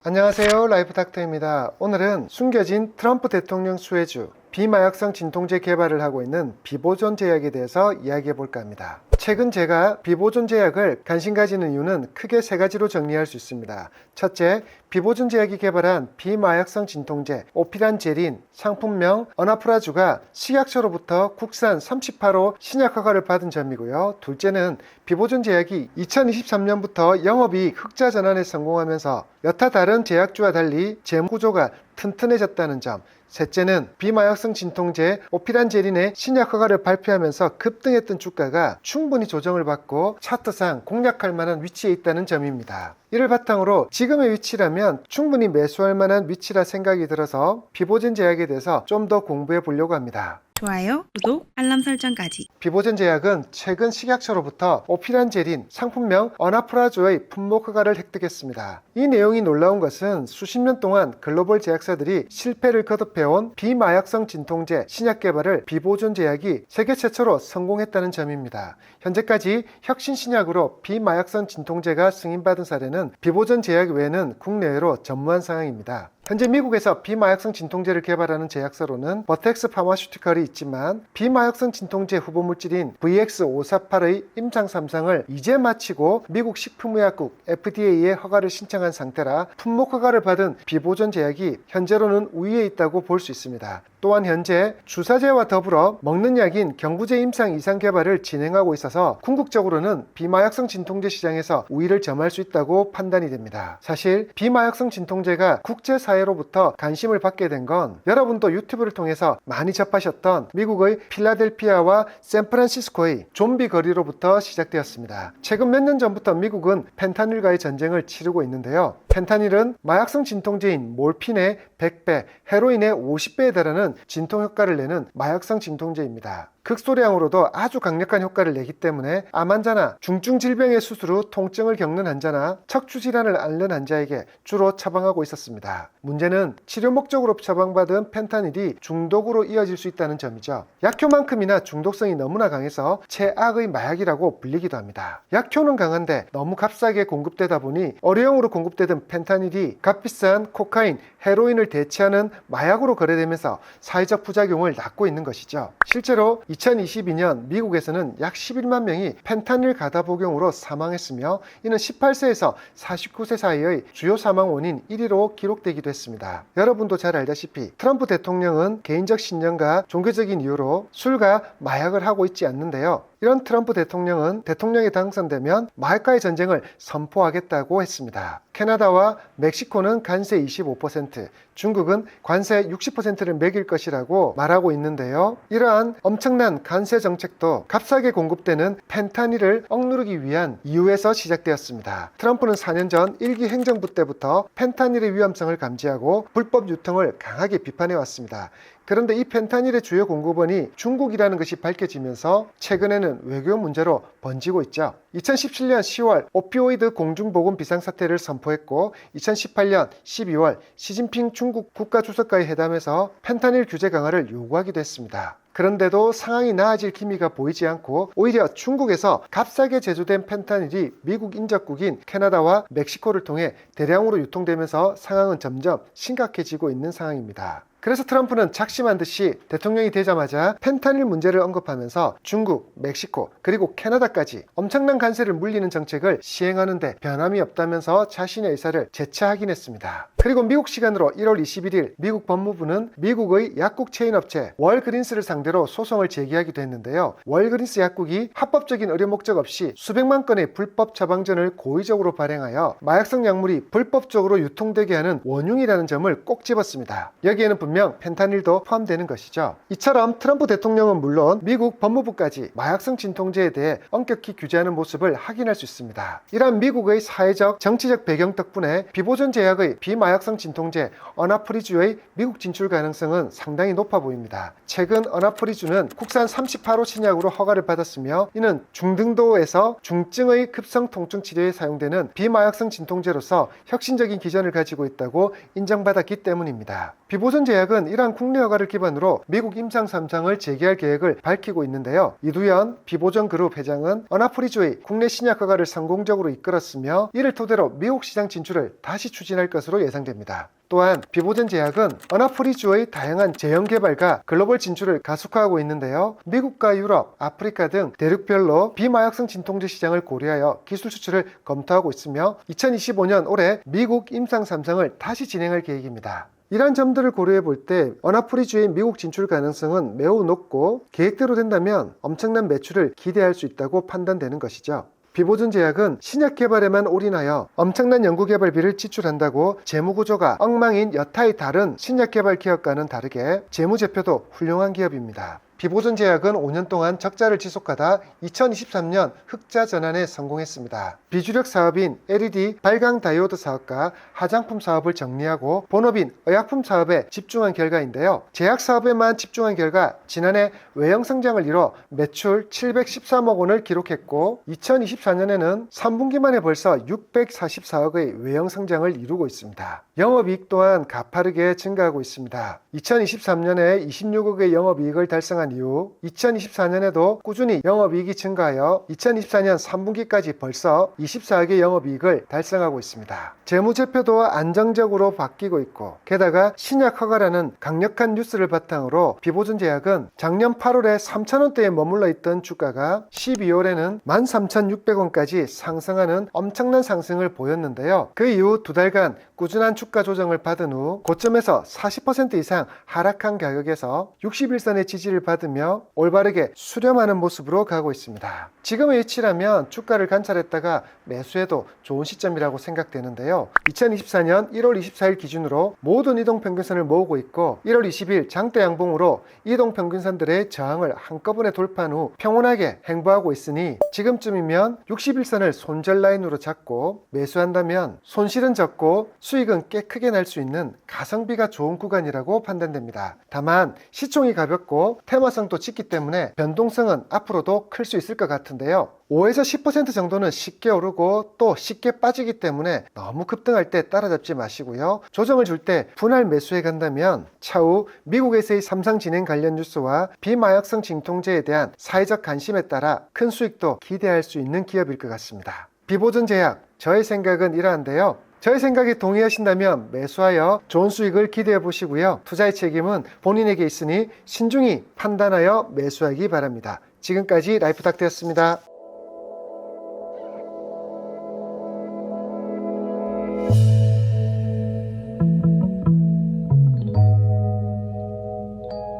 안녕하세요, 라이프닥터입니다. 오늘은 숨겨진 트럼프 대통령 수혜주 비마약성 진통제 개발을 하고 있는 비보존 제약에 대해서 이야기해 볼까 합니다. 최근 제가 비보존 제약을 관심 가지는 이유는 크게 세 가지로 정리할 수 있습니다. 첫째, 비보존 제약이 개발한 비마약성 진통제 오피란제린 상품명 어나프라주가 식약처로부터 국산 38호 신약 허가를 받은 점이고요. 둘째는 비보존 제약이 2023년부터 영업이익 흑자 전환에 성공하면서 여타 다른 제약주와 달리 재무구조가 튼튼해졌다는 점. 셋째는 비마약성 진통제 오피란제린의 신약 허가를 발표하면서 급등했던 주가가 충분히 조정을 받고 차트상 공략할 만한 위치에 있다는 점입니다. 이를 바탕으로 지금의 위치라면 충분히 매수할 만한 위치라 생각이 들어서 비보존 제약에 대해서 좀 더 공부해 보려고 합니다. 좋아요, 구독, 알람 설정까지. 비보존 제약은 최근 식약처로부터 오피란제린 상품명 어나프라주의 품목 허가를 획득했습니다. 이 내용이 놀라운 것은 수십 년 동안 글로벌 제약사들이 실패를 거듭해온 비마약성 진통제 신약 개발을 비보존 제약이 세계 최초로 성공했다는 점입니다. 현재까지 혁신 신약으로 비마약성 진통제가 승인받은 사례는 비보존 제약 외에는 국내외로 전무한 상황입니다. 현재 미국에서 비마약성 진통제를 개발하는 제약사로는 버텍스 파마슈티컬이 있지만 비마약성 진통제 후보 물질인 VX548의 임상 3상을 이제 마치고 미국 식품의약국 FDA에 허가를 신청한 상태라 품목 허가를 받은 비보존 제약이 현재로는 우위에 있다고 볼 수 있습니다. 또한 현재 주사제와 더불어 먹는 약인 경구제 임상 2상 개발을 진행하고 있어서 궁극적으로는 비마약성 진통제 시장에서 우위를 점할 수 있다고 판단이 됩니다. 사실 비마약성 진통제가 국제사회로부터 관심을 받게 된 건 여러분도 유튜브를 통해서 많이 접하셨던 미국의 필라델피아와 샌프란시스코의 좀비 거리로부터 시작되었습니다. 최근 몇 년 전부터 미국은 펜타닐과의 전쟁을 치르고 있는데요. 펜타닐은 마약성 진통제인 몰핀의 100배, 헤로인의 50배에 달하는 진통 효과를 내는 마약성 진통제입니다. 극소량으로도 아주 강력한 효과를 내기 때문에 암 환자나 중증 질병의 수술 후 통증을 겪는 환자나 척추 질환을 앓는 환자에게 주로 처방하고 있었습니다. 문제는 치료 목적으로 처방받은 펜타닐이 중독으로 이어질 수 있다는 점이죠. 약효만큼이나 중독성이 너무나 강해서 최악의 마약이라고 불리기도 합니다. 약효는 강한데 너무 값싸게 공급되다 보니 어뢰용으로 공급되던 펜타닐이 값비싼 코카인, 헤로인을 대체하는 마약으로 거래되면서 사회적 부작용을 낳고 있는 것이죠. 실제로 2022년 미국에서는 약 11만 명이 펜타닐 가다 복용으로 사망했으며 이는 18세에서 49세 사이의 주요 사망 원인 1위로 기록되기도 했습니다. 여러분도 잘 알다시피 트럼프 대통령은 개인적 신념과 종교적인 이유로 술과 마약을 하고 있지 않는데요. 이런 트럼프 대통령은 대통령에 당선되면 마약과의 전쟁을 선포하겠다고 했습니다. 캐나다와 멕시코는 관세 25%, 중국은 관세 60%를 매길 것이라고 말하고 있는데요. 이러한 엄청난 관세 정책도 값싸게 공급되는 펜타닐을 억누르기 위한 이유에서 시작되었습니다. 트럼프는 4년 전 1기 행정부 때부터 펜타닐의 위험성을 감지하고 불법 유통을 강하게 비판해 왔습니다. 그런데 이 펜타닐의 주요 공급원이 중국이라는 것이 밝혀지면서 최근에는 외교 문제로 번지고 있죠. 2017년 10월 오피오이드 공중보건 비상사태를 선포했고 2018년 12월 시진핑 중국 국가주석과의 회담에서 펜타닐 규제 강화를 요구하기도 했습니다. 그런데도 상황이 나아질 기미가 보이지 않고 오히려 중국에서 값싸게 제조된 펜타닐이 미국 인접국인 캐나다와 멕시코를 통해 대량으로 유통되면서 상황은 점점 심각해지고 있는 상황입니다. 그래서 트럼프는 작심한 듯이 대통령이 되자마자 펜타닐 문제를 언급하면서 중국, 멕시코, 그리고 캐나다까지 엄청난 관세를 물리는 정책을 시행하는데 변함이 없다면서 자신의 의사를 재차하긴 했습니다. 그리고 미국 시간으로 1월 21일 미국 법무부는 미국의 약국 체인업체 월그린스를 상대로 소송을 제기하기도 했는데요. 월그린스 약국이 합법적인 의료 목적 없이 수백만 건의 불법 처방전을 고의적으로 발행하여 마약성 약물이 불법적으로 유통되게 하는 원흉이라는 점을 꼭 집었습니다. 여기에는 분명 펜타닐도 포함되는 것이죠. 이처럼 트럼프 대통령은 물론 미국 법무부까지 마약성 진통제에 대해 엄격히 규제하는 모습을 확인할 수 있습니다. 이러한 미국의 사회적, 정치적 배경 덕분에 비보존 제약의 비마약성 진통제 어나프리주의 미국 진출 가능성은 상당히 높아 보입니다. 최근 어나프리주는 국산 38호 신약으로 허가를 받았으며 이는 중등도에서 중증의 급성 통증 치료에 사용되는 비마약성 진통제로서 혁신적인 기전을 가지고 있다고 인정받았기 때문입니다. 비보존 제약 제약은 이러한 국내 허가를 기반으로 미국 임상 3상을 재개할 계획을 밝히고 있는데요. 이두현 비보전 그룹 회장은 어나프리조의 국내 신약 허가를 성공적으로 이끌었으며 이를 토대로 미국 시장 진출을 다시 추진할 것으로 예상됩니다. 또한 비보전 제약은 어나프리주의 다양한 제형 개발과 글로벌 진출을 가속화하고 있는데요. 미국과 유럽, 아프리카 등 대륙별로 비마약성 진통제 시장을 고려하여 기술 수출을 검토하고 있으며 2025년 올해 미국 임상 3상을 다시 진행할 계획입니다. 이러한 점들을 고려해 볼 때 어나프리주의 미국 진출 가능성은 매우 높고 계획대로 된다면 엄청난 매출을 기대할 수 있다고 판단되는 것이죠. 비보전 제약은 신약 개발에만 올인하여 엄청난 연구개발비를 지출한다고 재무구조가 엉망인 여타의 다른 신약 개발 기업과는 다르게 재무제표도 훌륭한 기업입니다. 비보전 제약은 5년 동안 적자를 지속하다 2023년 흑자 전환에 성공했습니다. 비주력 사업인 LED 발광 다이오드 사업과 화장품 사업을 정리하고 본업인 의약품 사업에 집중한 결과인데요. 제약 사업에만 집중한 결과 지난해 외형 성장을 이뤄 매출 713억 원을 기록했고 2024년에는 3분기 만에 벌써 644억의 외형 성장을 이루고 있습니다. 영업이익 또한 가파르게 증가하고 있습니다. 2023년에 26억의 영업이익을 달성한 이후 2024년에도 꾸준히 영업이익이 증가하여 2024년 3분기까지 벌써 24억의 영업이익을 달성하고 있습니다. 재무제표도 안정적으로 바뀌고 있고 게다가 신약 허가라는 강력한 뉴스를 바탕으로 비보전 제약은 작년 8월에 3,000원대에 머물러 있던 주가가 12월에는 13,600원까지 상승하는 엄청난 상승을 보였는데요. 그 이후 두 달간 꾸준한 주가 조정을 받은 후 고점에서 40% 이상 하락한 가격에서 61선의 지지를 받으며 올바르게 수렴하는 모습으로 가고 있습니다. 지금의 위치라면 주가를 관찰했다가 매수해도 좋은 시점이라고 생각되는데요. 2024년 1월 24일 기준으로 모든 이동평균선을 모으고 있고 1월 20일 장대 양봉으로 이동평균선들의 저항을 한꺼번에 돌파한 후 평온하게 행보하고 있으니 지금쯤이면 61선을 손절 라인으로 잡고 매수한다면 손실은 적고 수익은 꽤 크게 날 수 있는 가성비가 좋은 구간이라고 판단됩니다. 다만 시총이 가볍고 테마성도 짙기 때문에 변동성은 앞으로도 클 수 있을 것 같은데요. 5에서 10% 정도는 쉽게 오르고 또 쉽게 빠지기 때문에 너무 급등할 때 따라잡지 마시고요. 조정을 줄 때 분할 매수해 간다면 차후 미국에서의 3상 진행 관련 뉴스와 비마약성 진통제에 대한 사회적 관심에 따라 큰 수익도 기대할 수 있는 기업일 것 같습니다. 비보전 제약, 저의 생각은 이러한데요. 저의 생각에 동의하신다면 매수하여 좋은 수익을 기대해 보시고요. 투자의 책임은 본인에게 있으니 신중히 판단하여 매수하기 바랍니다. 지금까지 라이프닥터였습니다.